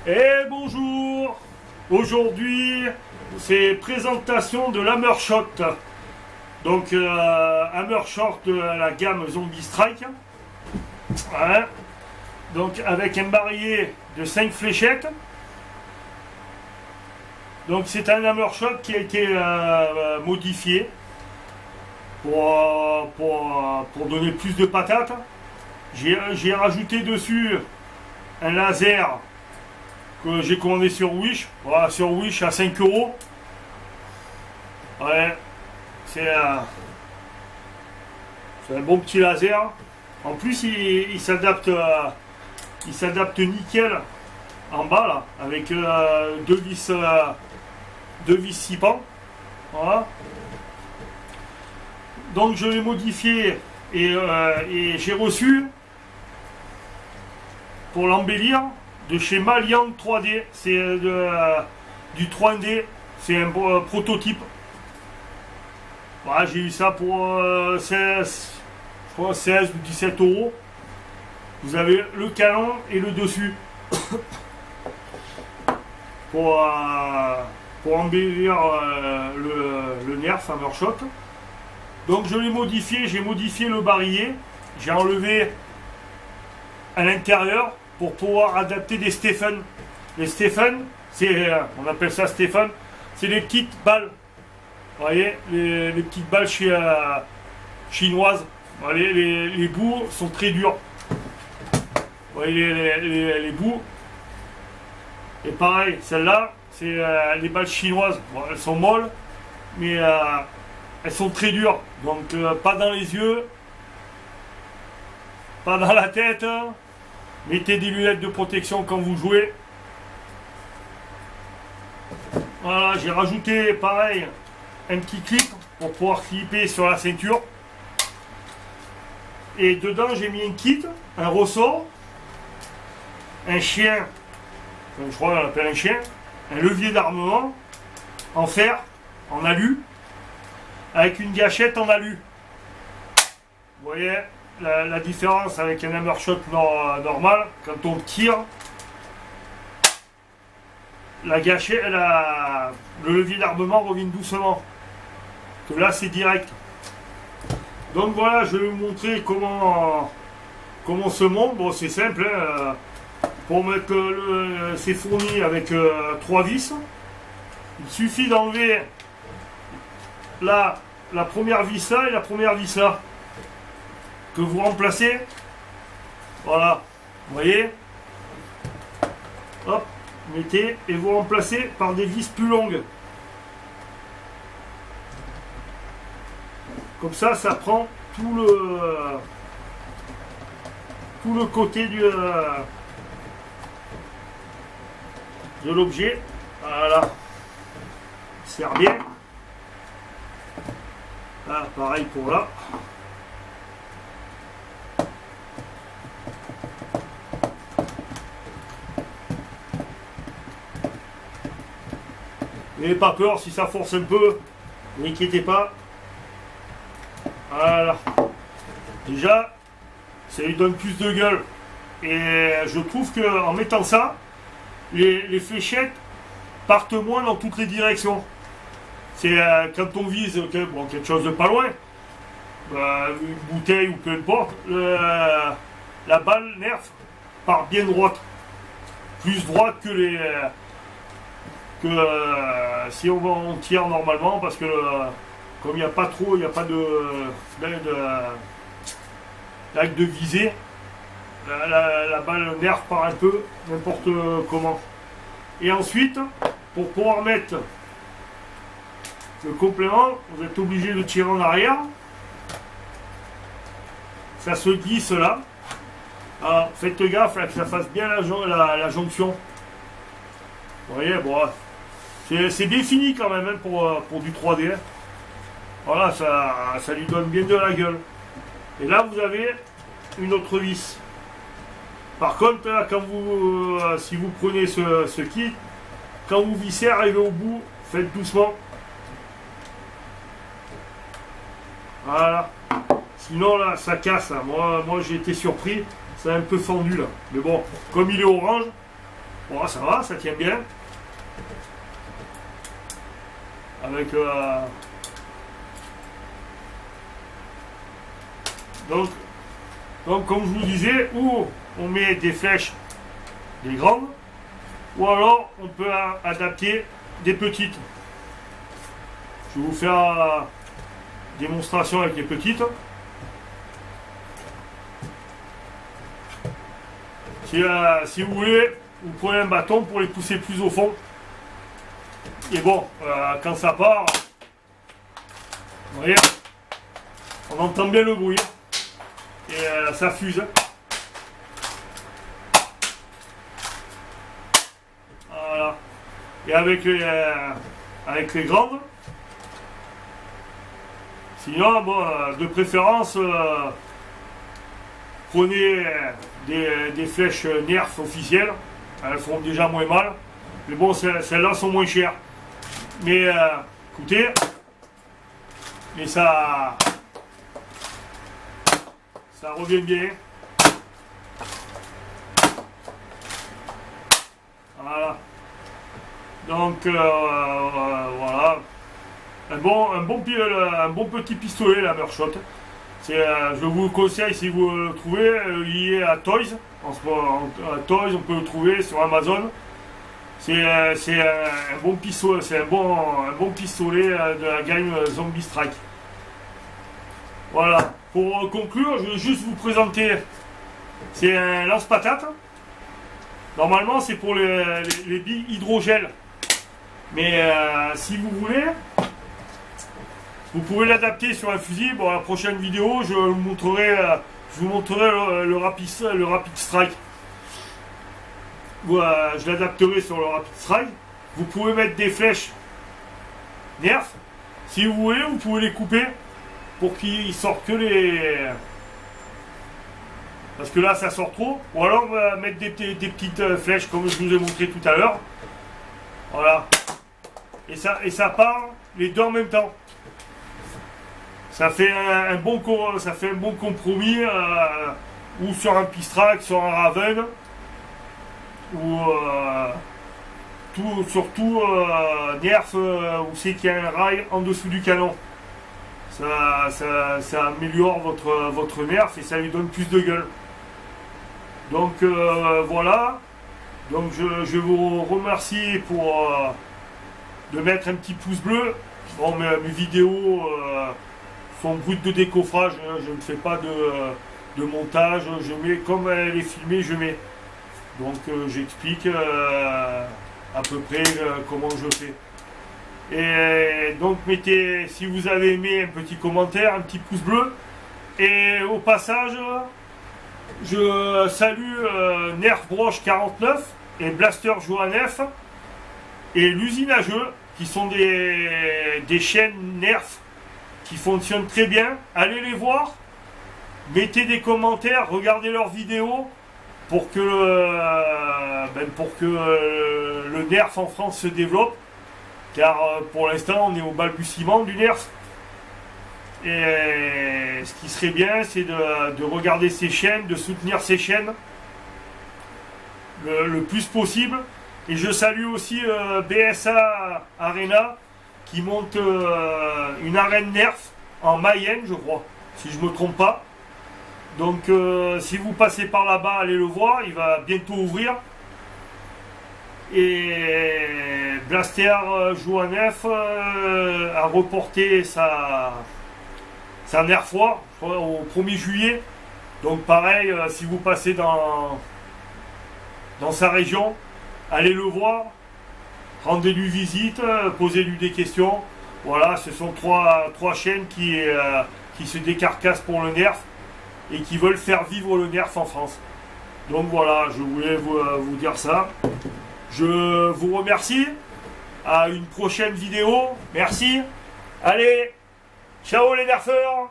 Et bonjour. Aujourd'hui, c'est présentation de l'Hammershot. Donc, Hammershot de la gamme Zombie Strike. Voilà. Donc, avec un barillet de 5 fléchettes. Donc, c'est un Hammershot qui a été modifié pour donner plus de patates. J'ai rajouté dessus un laser que j'ai commandé sur Wish. Voilà, sur Wish à 5 €. Ouais, c'est un bon petit laser. En plus, il s'adapte nickel en bas là, avec deux vis 6 pans. Voilà. Donc je l'ai modifié et j'ai reçu pour l'embellir de chez Malian 3D. C'est du 3D, c'est un prototype. Voilà, j'ai eu ça pour 16 ou 17 €. Vous avez le canon et le dessus pour embellir le Nerf Hammershot. Donc je l'ai modifié, j'ai modifié le barillet, j'ai enlevé à l'intérieur pour pouvoir adapter des Stephen. Les Stephen, on appelle ça Stephen, c'est les petites balles. Vous voyez, les petites balles chinoises. Les bouts sont très durs. Vous voyez les bouts. Et pareil, celle-là, c'est les balles chinoises. Bon, elles sont molles, mais elles sont très dures. Donc pas dans les yeux, pas dans la tête. Mettez des lunettes de protection quand vous jouez. Voilà, j'ai rajouté pareil un petit clip pour pouvoir clipper sur la ceinture. Et dedans j'ai mis un kit, un ressort, un chien, je crois qu'on l'appelle un chien, un levier d'armement en fer, en alu, avec une gâchette en alu. Vous voyez la différence avec un Hammershot normal, quand on tire, la gâchette, le levier d'armement revient doucement. Que là c'est direct. Donc voilà, je vais vous montrer comment se monte. Bon, c'est simple, hein. Pour mettre c'est fourni avec 3 vis. Il suffit d'enlever la première vis là et la première vis là, que vous remplacez. Voilà, vous voyez. Hop, mettez et vous remplacez par des vis plus longues. Comme ça prend tout le côté de l'objet. Voilà, il sert bien. Là, pareil pour là. N'ayez pas peur si ça force un peu, n'inquiétez pas. Voilà. Déjà, ça lui donne plus de gueule. Et je trouve qu'en mettant ça, les fléchettes partent moins dans toutes les directions. C'est quand on vise quelque chose de pas loin, une bouteille ou peu importe, la balle Nerf part bien droite. Plus droite que si on tire normalement, parce que comme il n'y a pas d'acte de visée, la balle Nerf part un peu n'importe comment. Et ensuite, pour pouvoir mettre le complément, vous êtes obligé de tirer en arrière. Ça se glisse là. Alors, faites gaffe là, que ça fasse bien la jonction. Vous voyez, bon, c'est bien fini quand même, hein, pour du 3D. Hein. Voilà, ça lui donne bien de la gueule. Et là, vous avez une autre vis. Par contre, là, si vous prenez ce kit, quand vous vissez, arrivez au bout, faites doucement. Voilà. Sinon, là, ça casse. Hein. Moi j'ai été surpris. C'est un peu fendu, là. Mais bon, comme il est orange, Bon, ça va, ça tient bien. Avec donc comme je vous disais, ou on met des flèches, des grandes, ou alors on peut adapter des petites. Je vais vous faire démonstration avec les petites. Si vous voulez, vous prenez un bâton pour les pousser plus au fond. Et bon, quand ça part, vous voyez, on entend bien le bruit. Et ça fuse. Voilà. Et avec les grandes, sinon, bon, de préférence, prenez des flèches Nerf officielles. Elles font déjà moins mal. Mais bon, celles-là sont moins chères. Mais écoutez, mais ça revient bien. Voilà. Donc voilà. Un bon petit pistolet, la Meurshot. Je vous le conseille si vous le trouvez. Il est à Toys. À Toys, on peut le trouver sur Amazon. C'est un bon pistolet, c'est un bon pistolet de la gamme Zombie Strike. Voilà. Pour conclure, je vais juste vous présenter. C'est un lance-patate. Normalement, c'est pour les billes hydrogel. Mais si vous voulez, vous pouvez l'adapter sur un fusil. Bon, la prochaine vidéo, je vous montrerai le Rapid Strike. Je l'adapterai sur le Rapid Strike. Vous pouvez mettre des flèches Nerf. Si vous voulez, vous pouvez les couper pour qu'ils sortent que les... Parce que là, ça sort trop. Ou alors, on va mettre des petites flèches comme je vous ai montré tout à l'heure. Voilà. Et ça part les deux en même temps. Ça fait un bon compromis ou sur un Pistrac, sur un Raven, ou surtout Nerf où c'est qu'il y a un rail en dessous du canon. Ça améliore votre Nerf et ça lui donne plus de gueule. Donc voilà. Donc je vous remercie de mettre un petit pouce bleu. Bon, mes vidéos sont brutes de décoffrage. Je ne fais pas de montage. Je mets comme elle est filmée, je mets. Donc j'explique à peu près comment je fais. Et donc mettez, si vous avez aimé, un petit commentaire, un petit pouce bleu. Et au passage, je salue Nerf Broche 49 et Blaster Johanef et l'usine à jeux, qui sont des chaînes Nerf qui fonctionnent très bien. Allez les voir, mettez des commentaires, regardez leurs vidéos pour que le Nerf en France se développe, car pour l'instant on est au balbutiement du Nerf. Et ce qui serait bien, c'est de regarder ces chaînes, de soutenir ces chaînes le plus possible. Et je salue aussi BSA Arena qui monte une arène Nerf en Mayenne, je crois, si je ne me trompe pas. Donc si vous passez par là-bas, allez le voir, il va bientôt ouvrir. Et Blaster Johanef a reporté sa Nerf War au 1er juillet. Donc pareil, si vous passez dans sa région, allez le voir, rendez-lui visite, posez-lui des questions. Voilà, ce sont trois chaînes qui se décarcassent pour le Nerf et qui veulent faire vivre le Nerf en France. Donc voilà, je voulais vous dire ça. Je vous remercie. À une prochaine vidéo. Merci. Allez, ciao les nerfeurs.